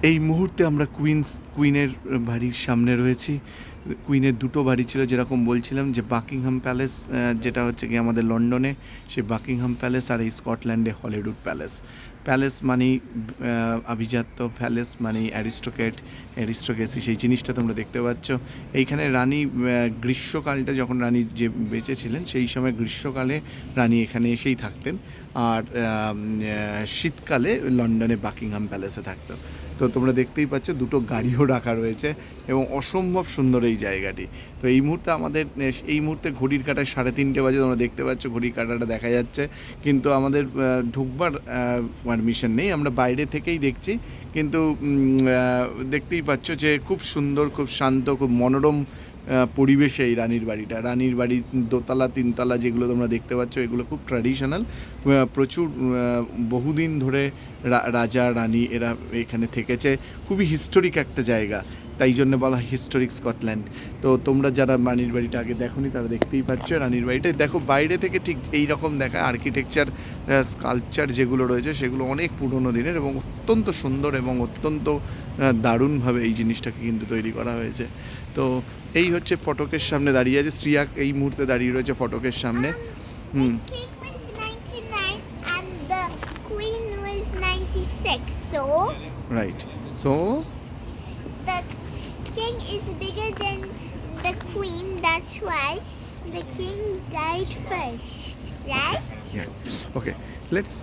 এই মুহূর্তে আমরা কুইনের বাড়ির সামনে রয়েছি। কুইনের দুটো বাড়ি ছিল, যেরকম বলছিলাম যে বাকিংহাম প্যালেস, যেটা হচ্ছে গিয়ে আমাদের লন্ডনে, সেই বাকিংহাম প্যালেস, আর এই স্কটল্যান্ডে হলিউড প্যালেস। প্যালেস মানেই আভিজাত্য, প্যালেস মানেই অ্যারিস্টোক্রেসি, সেই জিনিসটা তোমরা দেখতে পাচ্ছ। এইখানে রানী গ্রীষ্মকালটা যখন রানী যে বেঁচে ছিলেন, সেই সময় গ্রীষ্মকালে রানী এখানে এসেই থাকতেন, আর শীতকালে লন্ডনে বাকিংহাম প্যালেসে থাকতো। তো তোমরা দেখতেই পাচ্ছ দুটো গাড়িও রাখা রয়েছে এবং অসম্ভব সুন্দর এই জায়গাটি। তো এই মুহূর্তে এই মুহূর্তে ঘড়ির কাঁটায় 3:30 বাজে, তোমরা দেখতে পাচ্ছ ঘড়ির কাঁটাটা দেখা যাচ্ছে, কিন্তু আমাদের ঢুকবার পারমিশন নেই, আমরা বাইরে থেকেই দেখছি। কিন্তু দেখতেই পাচ্ছ যে খুব সুন্দর, খুব শান্ত, খুব মনোরম পরিবেশে এই রানীর বাড়ির দোতলা তিনতলা যেগুলো তোমরা দেখতে পাচ্ছ, এগুলো খুব ট্র্যাডিশনাল। প্রচুর বহুদিন ধরে রাজা রানী এরা এখানে থেকেছে। খুবই হিস্টোরিক একটা জায়গা, তাই জন্য বলা হয় হিস্টোরিক স্কটল্যান্ড। তো তোমরা যারা রানীর বাড়িটা আগে দেখোনি তারা দেখতেই পাচ্ছ রানীর বাড়িটা। দেখো বাইরে থেকে ঠিক এই রকম দেখা, আর্কিটেকচার স্কাল্পচার যেগুলো রয়েছে সেগুলো অনেক পুরনো দিনের এবং অত্যন্ত সুন্দর এবং অত্যন্ত দারুণভাবে এই জিনিসটাকে কিন্তু তৈরি করা হয়েছে। তো এই হচ্ছে ফটকের সামনে দাঁড়িয়ে আছে শ্রিয়া, এই মুহূর্তে দাঁড়িয়ে রয়েছে ফটকের সামনে। Hmm, right. So the king is bigger than the queen, that's why the king died first, right? Yeah. Okay, let's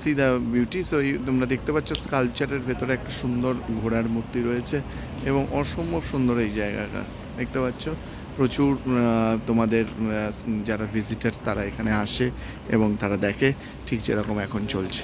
see the beauty. So তোমরা দেখতে পাচ্ছ স্কাল্পচারের ভেতরে একটা সুন্দর ঘোড়ার মূর্তি রয়েছে এবং অসম্ভব সুন্দর এই জায়গাটা দেখতে পাচ্ছ। প্রচুর তোমাদের যারা ভিজিটার্স তারা এখানে আসে এবং তারা দেখে, ঠিক যেরকম এখন চলছে।